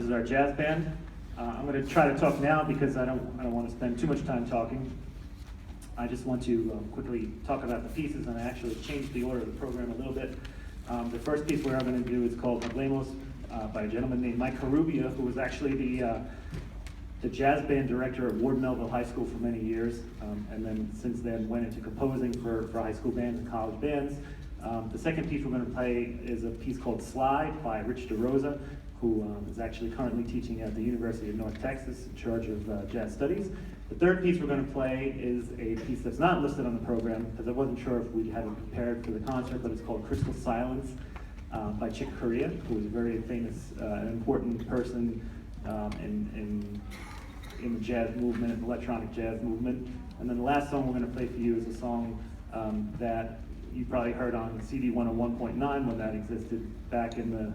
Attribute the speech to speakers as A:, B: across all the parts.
A: is our jazz band. I'm going to try to talk now because I don't want to spend too much time talking. I just want to quickly talk about the pieces, and I actually changed the order of the program a little bit. The first piece we're going to do is called Hablemos by a gentleman named Mike Carubia, who was actually the jazz band director at Ward Melville High School for many years, and then since then went into composing for high school bands and college bands. The second piece we're going to play is a piece called Slide by Rich DeRosa, who is actually currently teaching at the University of North Texas in charge of jazz studies. The third piece we're going to play is a piece that's not listed on the program because I wasn't sure if we'd have it prepared for the concert, but it's called Crystal Silence by Chick Corea, who is a very famous and important person in the jazz movement, electronic jazz movement. And then the last song we're going to play for you is a song that you probably heard on CD 101.9 when that existed back in the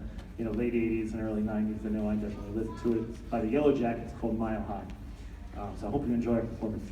A: late 80s and early 90s. I know I definitely listened to it. It's by the Yellow Jackets, called Mile High. So I hope you enjoy our performance.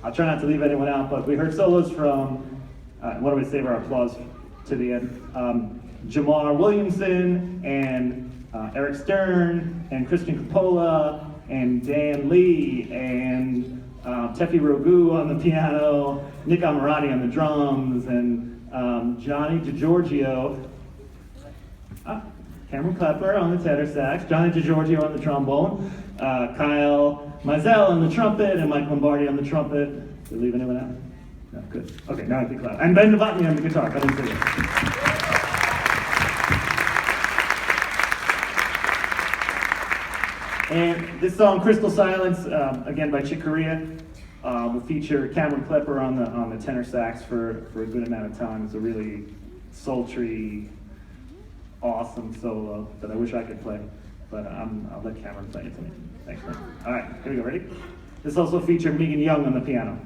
A: I'll try not to leave anyone out, but we heard solos from, what do we save our applause to the end? Jamar Williamson and Eric Stern and Christian Coppola and Dan Lee and Tefi Rogu on the piano, Nick Amarati on the drums, and Johnny DiGiorgio, Cameron Klepper on the tenor sax, Johnny DiGiorgio on the trombone, Kyle Mizell on the trumpet, and Mike Lombardi on the trumpet. Did I leave anyone out? No, good. Okay, now I think loud. And Ben Novotny on the guitar. I didn't say that. And this song, Crystal Silence, again by Chick Corea, will feature Cameron Klepper on the tenor sax for a good amount of time. It's a really sultry, awesome solo that I wish I could play, but I'll let Cameron play it to me. Thanks, man. All right, here we go. Ready? This also featured Megan Young on the piano.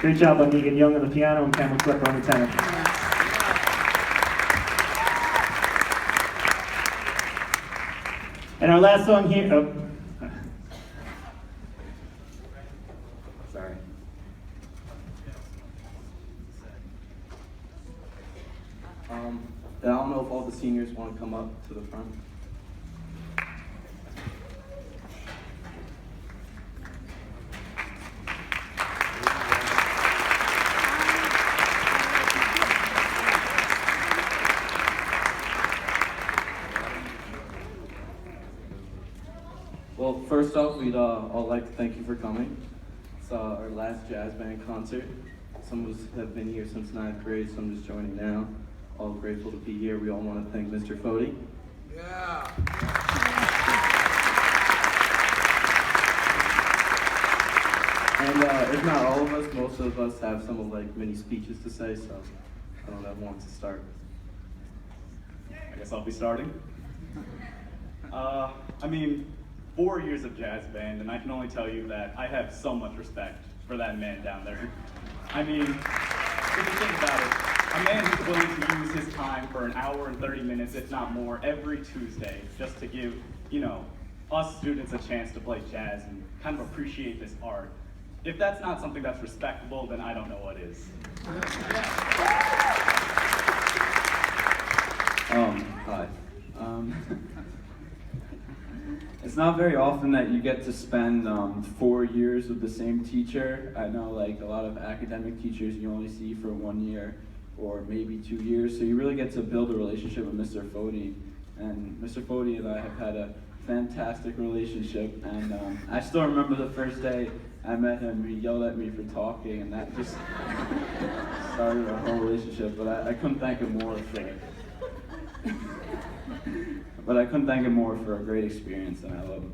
A: Great job by Megan Young on the piano and Cameron Klepper on the tenor. And our last song here,
B: Sorry. I don't know if all the seniors want to come up to the front. Well, first off, we'd all like to thank you for coming. It's our last jazz band concert. Some of us have been here since 9th grade, some just joining now. All grateful to be here. We all want to thank Mr. Foti.
C: Yeah.
B: And if not all of us, most of us have some like mini speeches to say, so I don't know who wants to start.
D: I guess I'll be starting. I mean, 4 years of jazz band, and I can only tell you that I have so much respect for that man down there. I mean, if you think about it, a man who's willing to use his time for an hour and 30 minutes, if not more, every Tuesday, just to give, you know, us students a chance to play jazz and kind of appreciate this art. If that's not something that's respectable, then I don't know what is.
E: Hi. It's not very often that you get to spend 4 years with the same teacher. I know like a lot of academic teachers you only see for 1 year or maybe 2 years, so you really get to build a relationship with Mr. Foti. And Mr. Foti and I have had a fantastic relationship, and I still remember the first day I met him. He yelled at me for talking, and that just started our whole relationship, but I couldn't thank him more for it. But I couldn't thank him more for a great experience, and I love him.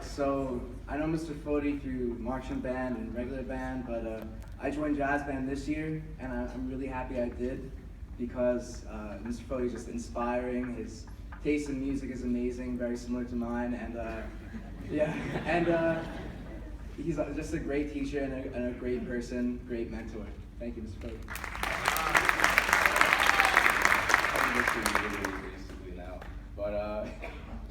F: So I know Mr. Foti through marching band and regular band, but I joined jazz band this year, and I'm really happy I did because Mr. Foti is just inspiring. His taste in music is amazing, very similar to mine, and yeah, and he's just a great teacher and a great person, great mentor. Thank you, Mr. Foti.
B: Basically now, but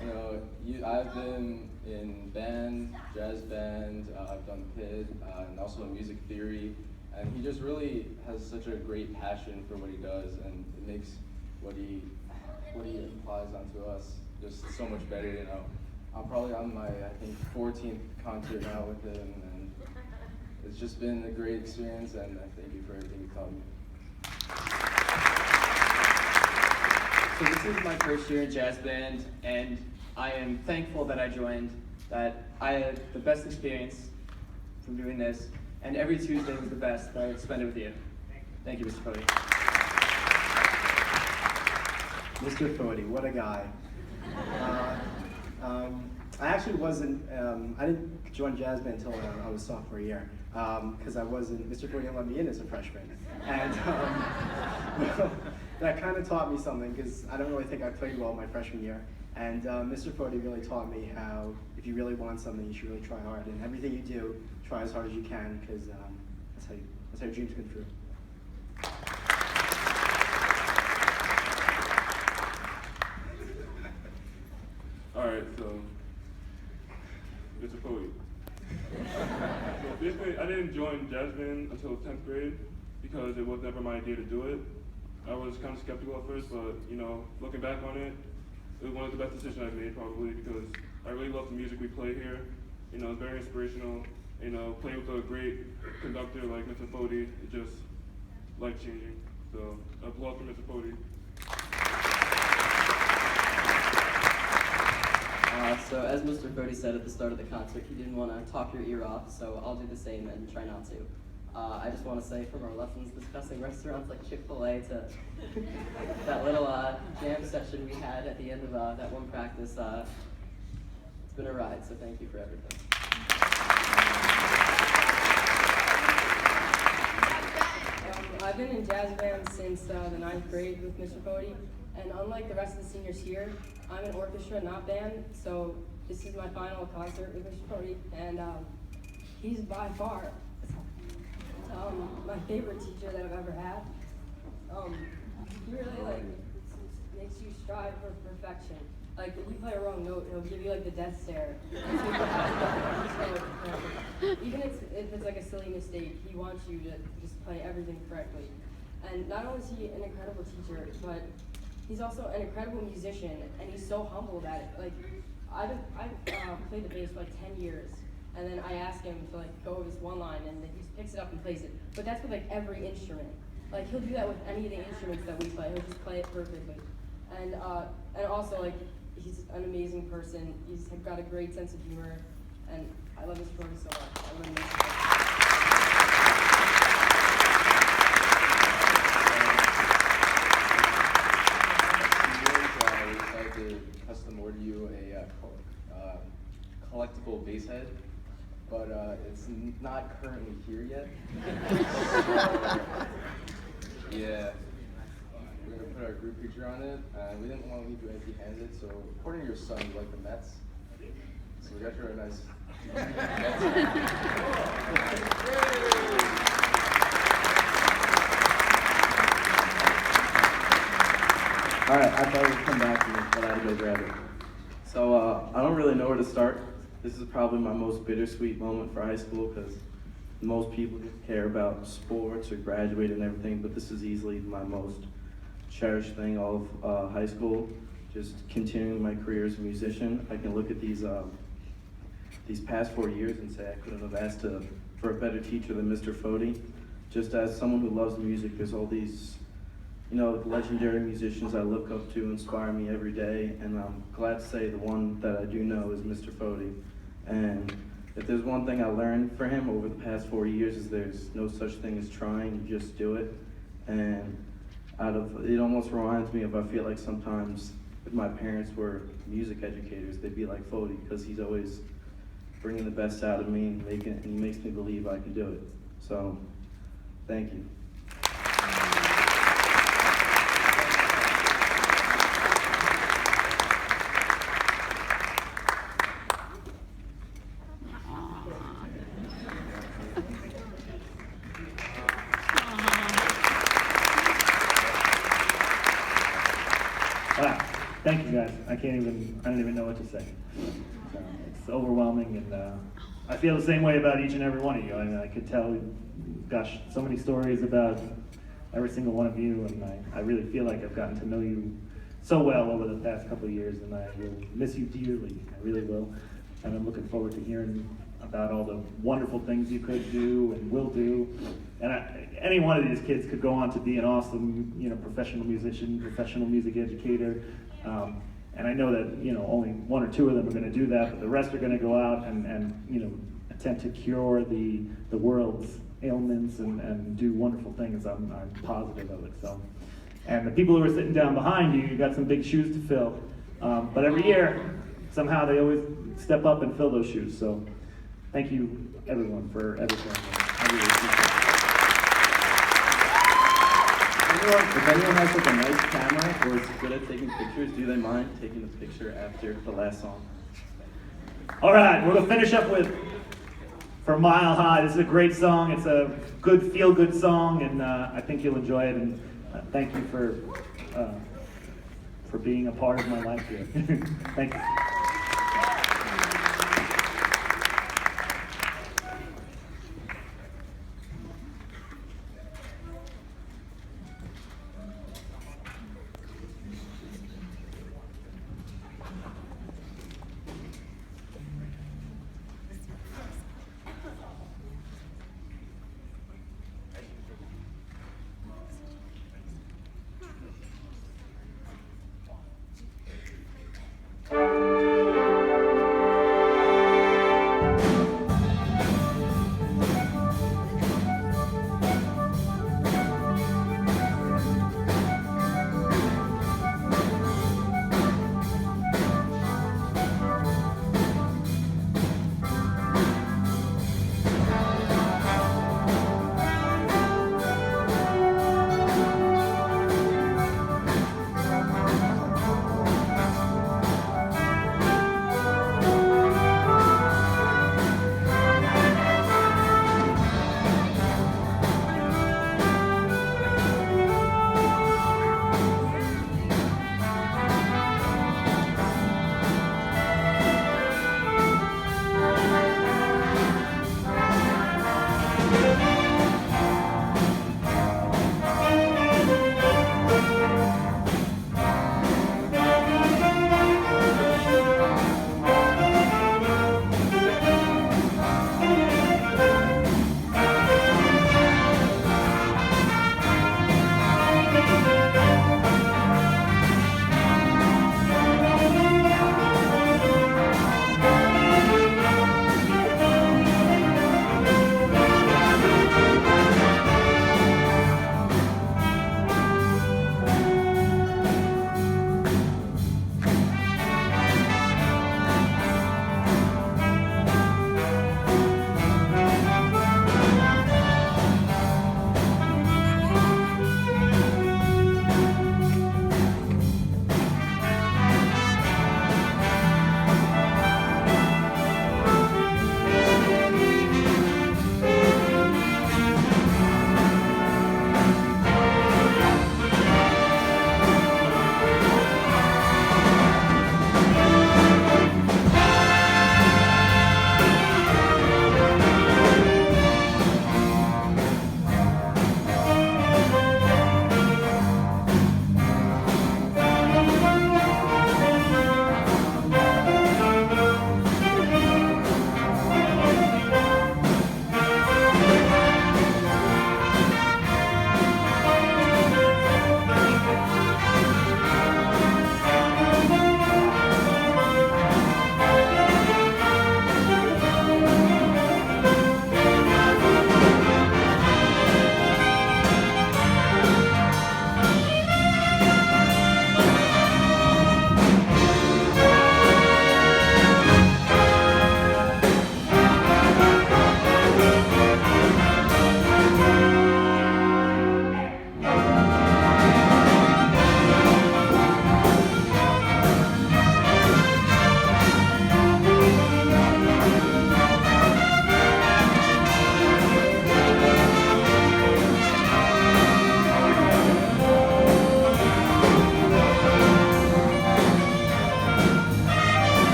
B: you know, I've been in band, jazz band. I've done PID and also music theory, and he just really has such a great passion for what he does, and it makes what he applies onto us just so much better. You know, I'm probably on my 14th concert now with him, and it's just been a great experience, and I thank you for everything you taught me.
G: So this is my first year in jazz band, and I am thankful that I joined, that I had the best experience from doing this, and every Tuesday was the best that I spent it with you. Thank you, Mr. Foti.
H: Mr. Foti, what a guy. I actually wasn't, I didn't join jazz band until I was sophomore year, because Mr. Foti didn't let me in as a freshman. And well, that kind of taught me something, because I don't really think I played well my freshman year. And Mr. Foti really taught me how, if you really want something, you should really try hard. And everything you do, try as hard as you can, because that's how your dreams come true.
I: Alright, so, Mr. Foti. So basically, I didn't join jazz band until 10th grade because it was never my idea to do it. I was kind of skeptical at first, but you know, looking back on it, it was one of the best decisions I've made probably because I really love the music we play here. You know, it's very inspirational. You know, playing with a great conductor like Mr. Foti is just life-changing. So, applause for Mr. Foti.
J: So as Mr. Foti said at the start of the concert, he didn't want to talk your ear off, so I'll do the same and try not to. I just want to say from our lessons discussing restaurants like Chick-fil-A to that little jam session we had at the end of that one practice, it's been a ride, so thank you for everything.
K: I've been in jazz band since the 9th grade with Mr. Foti, and unlike the rest of the seniors here, I'm in orchestra, not band, so this is my final concert with Mr. Foti, and he's by far my favorite teacher that I've ever had. He really like makes you strive for perfection. Like if you play a wrong note, he'll give you like the death stare. Even if it's like a silly mistake, he wants you to just play everything correctly. And not only is he an incredible teacher, but he's also an incredible musician, and he's so humble that it. Like I've played the bass for like 10 years, and then I ask him to like go with this one line, and then he just picks it up and plays it. But that's with like every instrument. Like he'll do that with any of the instruments that we play. He'll just play it perfectly. And also like he's an amazing person. He's got a great sense of humor, and I love Mr. Foti so much. I love Mr.
B: We decided to custom order you a collectible bass head, but it's not currently here yet. So, yeah, we're gonna put our group picture on it, and we didn't want to leave you empty-handed. So, according to your son, you like the Mets, so we got you a nice Mets hat.
E: All right, I thought it would come back to me, but I had to go grab it. So I don't really know where to start. This is probably my most bittersweet moment for high school because most people just care about sports or graduating and everything, but this is easily my most cherished thing all of high school. Just continuing my career as a musician. I can look at these past 4 years and say I couldn't have asked for a better teacher than Mr. Foti. Just as someone who loves music, there's all these legendary musicians I look up to, inspire me every day, and I'm glad to say the one that I do know is Mr. Foti. And if there's one thing I learned from him over the past 4 years is there's no such thing as trying, you just do it. And it almost reminds me of, I feel like sometimes if my parents were music educators, they'd be like Foti, because he's always bringing the best out of me, and he makes me believe I can do it. So, thank you.
A: Wow, thank you guys. I don't even know what to say. It's overwhelming, and I feel the same way about each and every one of you. I mean, I could tell, gosh, so many stories about every single one of you, and I really feel like I've gotten to know you so well over the past couple of years, and I will miss you dearly. I really will. And I'm looking forward to hearing about all the wonderful things you could do and will do. And any one of these kids could go on to be an awesome, professional musician, professional music educator. And I know that, only one or two of them are going to do that, but the rest are going to go out and attempt to cure the world's ailments and do wonderful things. I'm positive of it. So, and the people who are sitting down behind you, you've got some big shoes to fill. But every year, somehow they always step up and fill those shoes. So, thank you, everyone, for everything. I really appreciate it.
E: If anyone has like a nice camera or is good at taking pictures, do they mind taking a picture after the last song?
A: All right, we're going to finish up with For Mile High. This is a great song. It's a good, feel-good song, and I think you'll enjoy it. And thank you for being a part of my life here. Thank you.